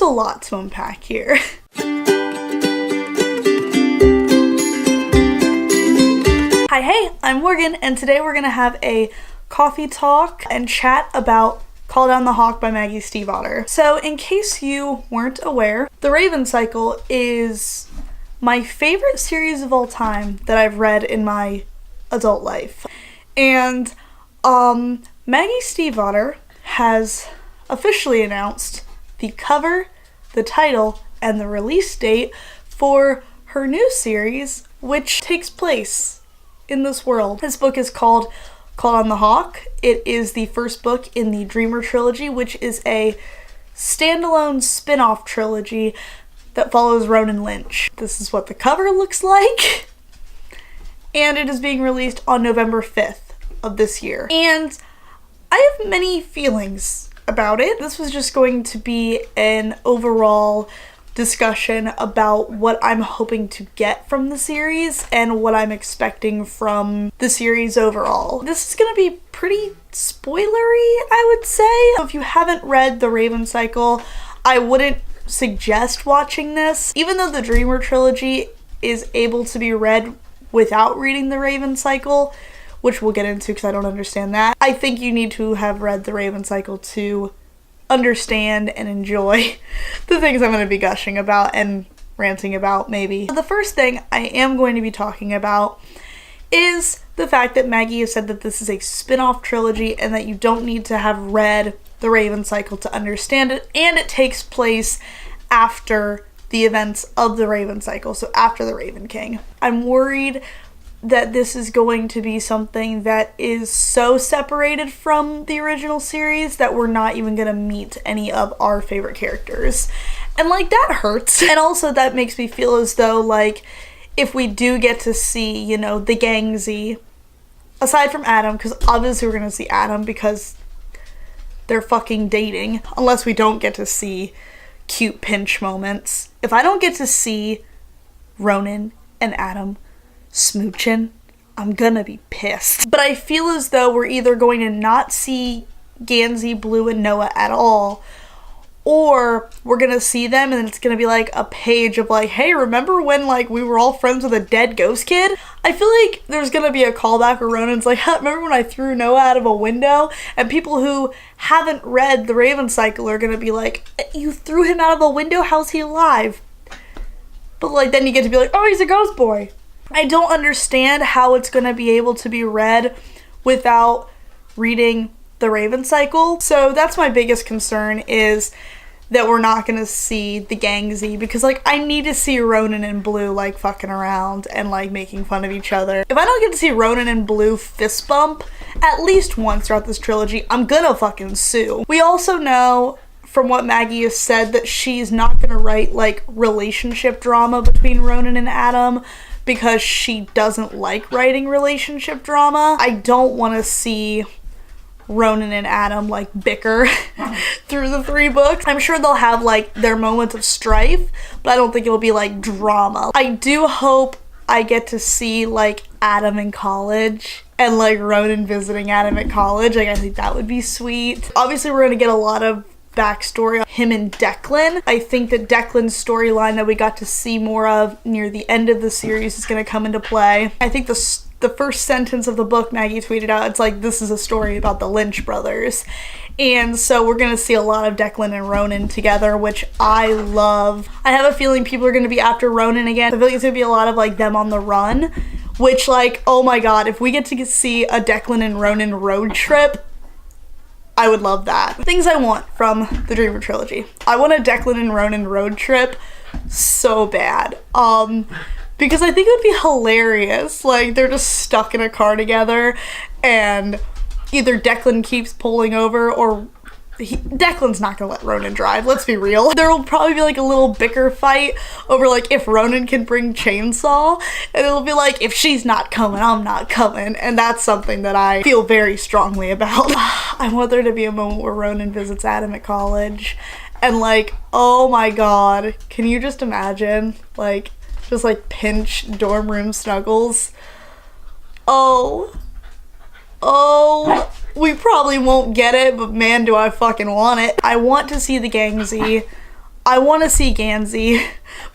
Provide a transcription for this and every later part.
lot to unpack here. Hi, hey, I'm Morgan, and today we're gonna have a coffee talk and chat about Call Down the Hawk by Maggie Stiefvater. So in case you weren't aware, The Raven Cycle is my favorite series of all time that I've read in my adult life. And Maggie Stiefvater has officially announced the cover, the title, and the release date for her new series, which takes place in this world. This book is called Call Down the Hawk. It is the first book in the Dreamer Trilogy, which is a standalone spin-off trilogy that follows Ronan Lynch. This is what the cover looks like, and it is being released on November 5th of this year. And I have many feelings about it. This was just going to be an overall discussion about what I'm hoping to get from the series and what I'm expecting from the series overall. This is going to be pretty spoilery, I would say. If you haven't read The Raven Cycle, I wouldn't suggest watching this. Even though the Dreamer Trilogy is able to be read without reading The Raven Cycle, which we'll get into because I don't understand that, I think you need to have read The Raven Cycle to understand and enjoy the things I'm going to be gushing about and ranting about, maybe. The first thing I am going to be talking about is the fact that Maggie has said that this is a spin-off trilogy and that you don't need to have read The Raven Cycle to understand it, and it takes place after the events of The Raven Cycle, so after the Raven King. I'm worried that this is going to be something that is so separated from the original series that we're not even gonna meet any of our favorite characters. And like, that hurts. And also that makes me feel as though, like, if we do get to see, you know, the Gang Z, aside from Adam, because obviously we're gonna see Adam because they're fucking dating, unless we don't get to see cute pinch moments. If I don't get to see Ronan and Adam smooching, I'm gonna be pissed. But I feel as though we're either going to not see Gansey, Blue, and Noah at all, or we're gonna see them and it's gonna be like a page of like, hey, remember when like we were all friends with a dead ghost kid? I feel like there's gonna be a callback where Ronan's like, remember when I threw Noah out of a window? And people who haven't read The Raven Cycle are gonna be like, you threw him out of a window? How's he alive? But like, then you get to be like, oh, he's a ghost boy. I don't understand how it's going to be able to be read without reading The Raven Cycle. So that's my biggest concern, is that we're not going to see the Gang Z, because like, I need to see Ronan and Blue like fucking around and like making fun of each other. If I don't get to see Ronan and Blue fist bump at least once throughout this trilogy, I'm gonna fucking sue. We also know from what Maggie has said that she's not gonna write like relationship drama between Ronan and Adam, because she doesn't like writing relationship drama. I don't want to see Ronan and Adam like bicker through the 3 books. I'm sure they'll have like their moments of strife, but I don't think it'll be like drama. I do hope I get to see like Adam in college and like Ronan visiting Adam at college. Like, I think that would be sweet. Obviously we're gonna get a lot of backstory on him and Declan. I think that Declan's storyline that we got to see more of near the end of the series is going to come into play. I think the first sentence of the book Maggie tweeted out, it's like, this is a story about the Lynch brothers. And so we're going to see a lot of Declan and Ronan together, which I love. I have a feeling people are going to be after Ronan again. I feel like it's going to be a lot of like them on the run, which like, oh my god, if we get to see a Declan and Ronan road trip, I would love that. Things I want from the Dreamer Trilogy. I want a Declan and Ronan road trip so bad. Because I think it would be hilarious. Like, they're just stuck in a car together and either Declan keeps pulling over or Declan's not gonna let Ronan drive, let's be real. There will probably be like a little bicker fight over like if Ronan can bring chainsaw, and it'll be like, if she's not coming, I'm not coming. And that's something that I feel very strongly about. I want there to be a moment where Ronan visits Adam at college and like, oh my god, can you just imagine like just like pinch dorm room snuggles? Oh, we probably won't get it, but man, do I fucking want it. I want to see the Gang Z. I want to see Gansey,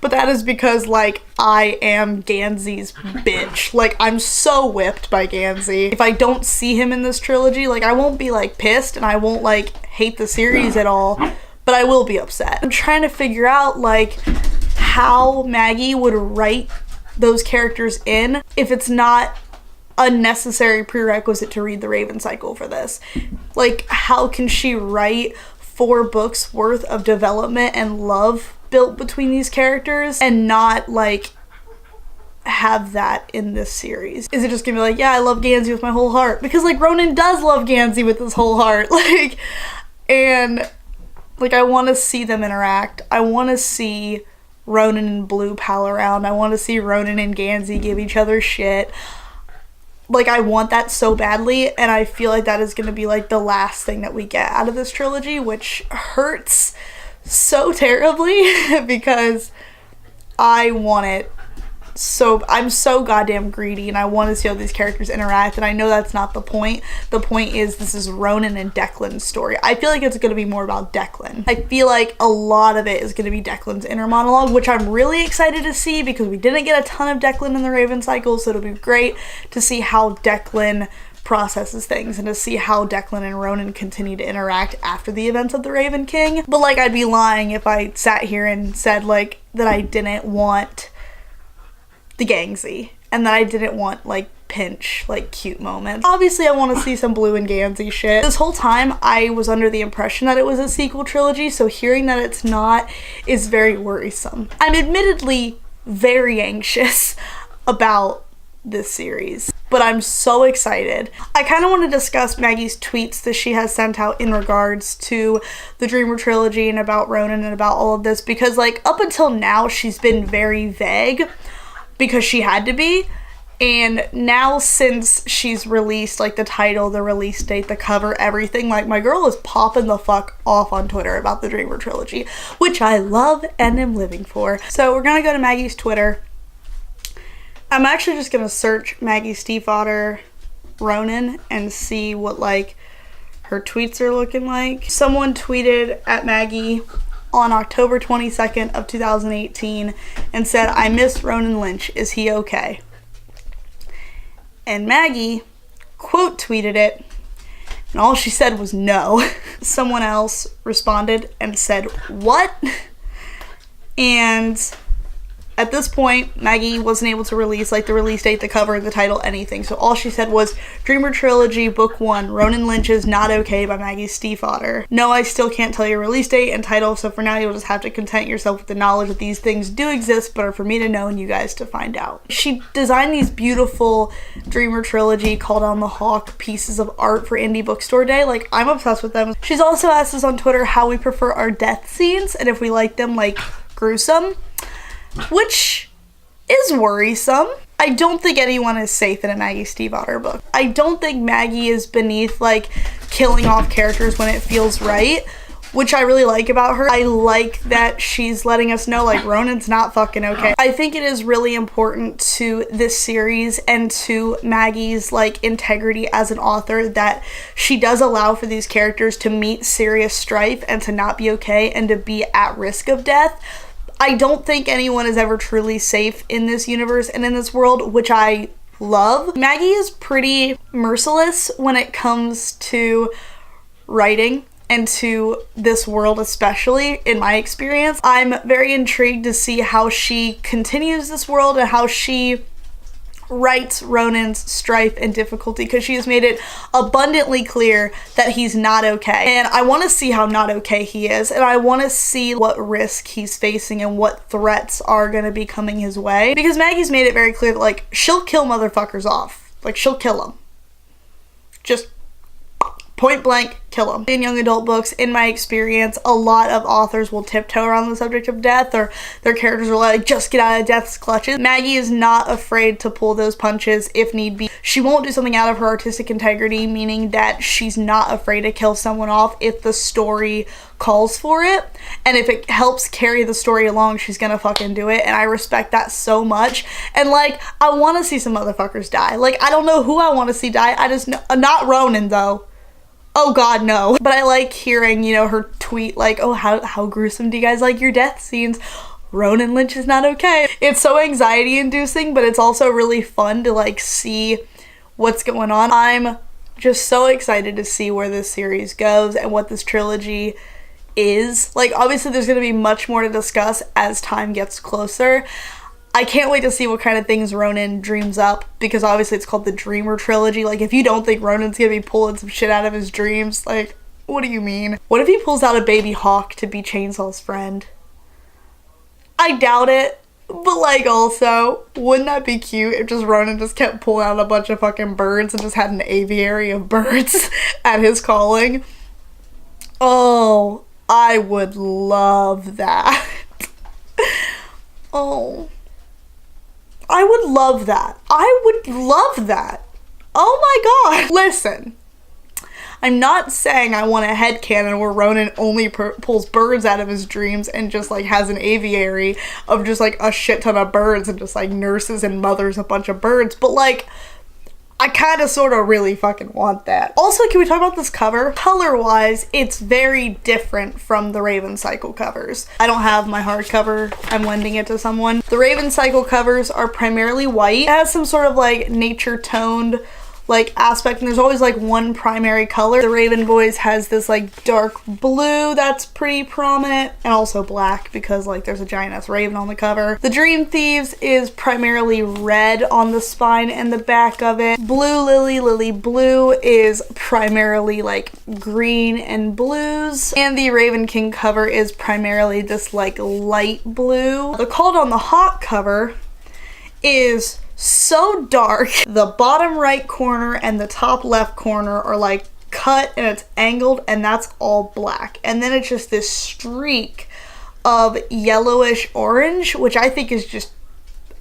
but that is because, like, I am Gansey's bitch. Like, I'm so whipped by Gansey. If I don't see him in this trilogy, like, I won't be, like, pissed, and I won't, like, hate the series at all, but I will be upset. I'm trying to figure out, like, how Maggie would write those characters in if it's not a necessary prerequisite to read the Raven cycle for this. Like, how can she write 4 books worth of development and love built between these characters and not, like, have that in this series? Is it just gonna be like, yeah, I love Gansey with my whole heart? Because, like, Ronan does love Gansey with his whole heart. Like, and, like, I want to see them interact. I want to see Ronan and Blue pal around. I want to see Ronan and Gansey give each other shit. Like, I want that so badly, and I feel like that is going to be, like, the last thing that we get out of this trilogy, which hurts so terribly because I want it so, I'm so goddamn greedy, and I want to see how these characters interact, and I know that's not the point. The point is, this is Ronan and Declan's story. I feel like it's going to be more about Declan. I feel like a lot of it is going to be Declan's inner monologue, which I'm really excited to see because we didn't get a ton of Declan in the Raven cycle, so it'll be great to see how Declan processes things and to see how Declan and Ronan continue to interact after the events of the Raven King. But, like, I'd be lying if I sat here and said, like, that I didn't want the Gansey and that I didn't want, like, pinch, like, cute moments. Obviously, I want to see some Blue and Gansey shit. This whole time, I was under the impression that it was a sequel trilogy, so hearing that it's not is very worrisome. I'm admittedly very anxious about this series, but I'm so excited. I kind of want to discuss Maggie's tweets that she has sent out in regards to the Dreamer trilogy and about Ronan and about all of this, because, like, up until now, she's been very vague because she had to be, and now since she's released, like, the title, the release date, the cover, everything, like, my girl is popping the fuck off on Twitter about the Dreamer trilogy, which I love and am living for. So we're gonna go to Maggie's Twitter. I'm actually just gonna search Maggie Stiefvater Ronan and see what, like, her tweets are looking like. Someone tweeted at Maggie on October 22nd of 2018 and said, "I miss Ronan Lynch. Is he okay?" And Maggie quote tweeted it, and all she said was no. Someone else responded and said, "What?" And at this point, Maggie wasn't able to release, like, the release date, the cover, the title, anything. So all she said was, "Dreamer Trilogy, Book 1, Ronan Lynch's Not Okay by Maggie Stiefvater. No, I still can't tell your release date and title, so for now you'll just have to content yourself with the knowledge that these things do exist, but are for me to know and you guys to find out." She designed these beautiful Dreamer Trilogy Call Down the Hawk pieces of art for Indie Bookstore Day. Like, I'm obsessed with them. She's also asked us on Twitter how we prefer our death scenes and if we like them, like, gruesome, which is worrisome. I don't think anyone is safe in a Maggie Stiefvater book. I don't think Maggie is beneath, like, killing off characters when it feels right, which I really like about her. I like that she's letting us know, like, Ronan's not fucking okay. I think it is really important to this series and to Maggie's, like, integrity as an author that she does allow for these characters to meet serious strife and to not be okay and to be at risk of death. I don't think anyone is ever truly safe in this universe and in this world, which I love. Maggie is pretty merciless when it comes to writing and to this world, especially in my experience. I'm very intrigued to see how she continues this world and how she writes Ronan's strife and difficulty, because she has made it abundantly clear that he's not okay. And I want to see how not okay he is, and I want to see what risk he's facing and what threats are going to be coming his way, because Maggie's made it very clear that, like, she'll kill motherfuckers off. Like, she'll kill them. Just point blank, kill them. In young adult books, in my experience, a lot of authors will tiptoe around the subject of death, or their characters are like, just get out of death's clutches. Maggie is not afraid to pull those punches if need be. She won't do something out of her artistic integrity, meaning that she's not afraid to kill someone off if the story calls for it, and if it helps carry the story along, she's gonna fucking do it, and I respect that so much. And, like, I want to see some motherfuckers die. Like, I don't know who I want to see die, I just know, not Ronan though. Oh god, no. But I like hearing, you know, her tweet like, oh, how gruesome do you guys like your death scenes? Ronan Lynch is not okay. It's so anxiety inducing, but it's also really fun to like see what's going on. I'm just so excited to see where this series goes and what this trilogy is. Like, obviously there's going to be much more to discuss as time gets closer. I can't wait to see what kind of things Ronan dreams up, because obviously it's called the Dreamer Trilogy. Like, if you don't think Ronan's gonna be pulling some shit out of his dreams, like, what do you mean? What if he pulls out a baby hawk to be Chainsaw's friend? I doubt it, but like, also, wouldn't that be cute if just Ronan just kept pulling out a bunch of fucking birds and just had an aviary of birds at his calling? Oh, I would love that. Oh. I would love that. I would love that. Oh my god. Listen, I'm not saying I want a headcanon where Ronan only pulls birds out of his dreams and just like has an aviary of just like a shit ton of birds and just like nurses and mothers a bunch of birds, but like, I kind of sort of really fucking want that. Also, can we talk about this cover? Color-wise, it's very different from the Raven Cycle covers. I don't have my hardcover. I'm lending it to someone. The Raven Cycle covers are primarily white. It has some sort of like nature toned like aspect, and there's always like one primary color. The Raven Boys has this like dark blue that's pretty prominent, and also black because like there's a giant ass raven on the cover. The Dream Thieves is primarily red on the spine and the back of it. Blue Lily Blue is primarily like green and blues, and the Raven King cover is primarily this like light blue. The Called on the Hawk cover is so dark. The bottom right corner and the top left corner are like cut and it's angled, and that's all black, and then it's just this streak of yellowish orange, which I think is just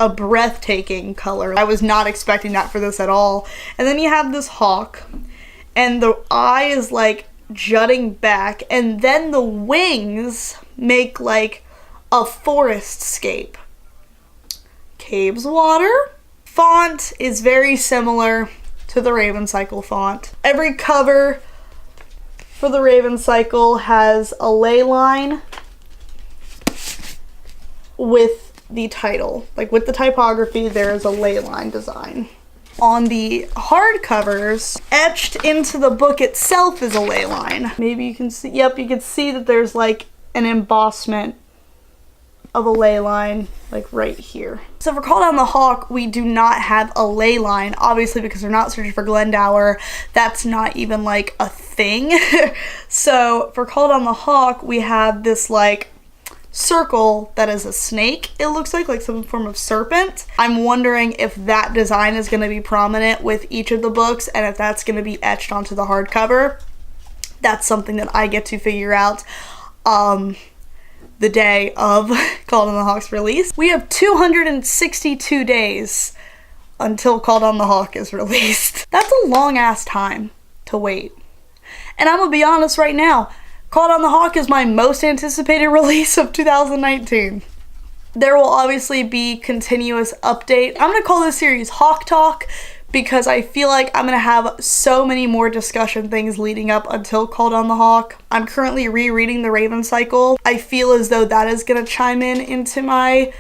a breathtaking color. I was not expecting that for this at all. And then you have this hawk, and the eye is like jutting back, and then the wings make like a forest scape. Caves Water. Font is very similar to the Raven Cycle font. Every cover for the Raven Cycle has a ley line with the title. Like with the typography, there is a ley line design. On the hardcovers, etched into the book itself is a ley line. Maybe you can see, yep, you can see that there's like an embossment of a ley line like right here. So for Called on the Hawk, we do not have a ley line, obviously, because they're not searching for Glendower. That's not even like a thing. So for Called on the Hawk, we have this like circle that is a snake, it looks like some form of serpent. I'm wondering if that design is going to be prominent with each of the books, and if that's going to be etched onto the hardcover. That's something that I get to figure out the day of Called on the Hawk's release. We have 262 days until Called on the Hawk is released. That's a long ass time to wait. And I'm gonna be honest right now, Called on the Hawk is my most anticipated release of 2019. There will obviously be continuous update. I'm gonna call this series Hawk Talk, because I feel like I'm gonna have so many more discussion things leading up until Called on the Hawk. I'm currently rereading the Raven Cycle. I feel as though that is gonna chime into my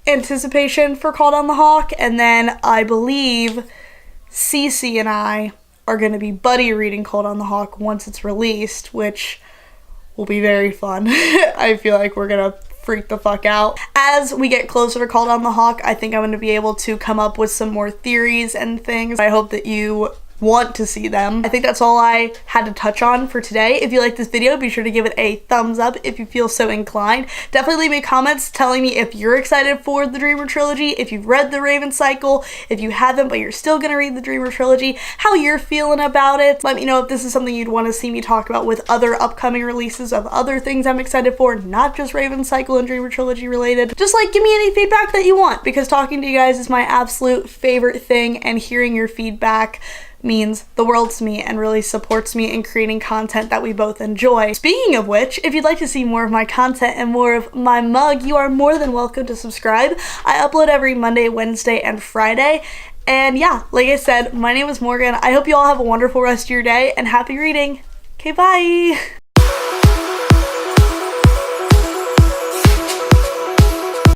anticipation for Called on the Hawk, and then I believe Cece and I are gonna be buddy reading Called on the Hawk once it's released, which will be very fun. I feel like we're gonna freak the fuck out. As we get closer to Called on the Hawk, I think I'm going to be able to come up with some more theories and things. I hope that you want to see them. I think that's all I had to touch on for today. If you like this video, be sure to give it a thumbs up if you feel so inclined. Definitely leave me comments telling me if you're excited for the Dreamer Trilogy, if you've read the Raven Cycle, if you haven't but you're still gonna read the Dreamer Trilogy, how you're feeling about it. Let me know if this is something you'd want to see me talk about with other upcoming releases of other things I'm excited for, not just Raven Cycle and Dreamer Trilogy related. Just like give me any feedback that you want, because talking to you guys is my absolute favorite thing, and hearing your feedback means the world to me and really supports me in creating content that we both enjoy. Speaking of which, if you'd like to see more of my content and more of my mug, you are more than welcome to subscribe. I upload every Monday, Wednesday, and Friday. And yeah, like I said, my name is Morgan. I hope you all have a wonderful rest of your day, and happy reading. Okay, bye!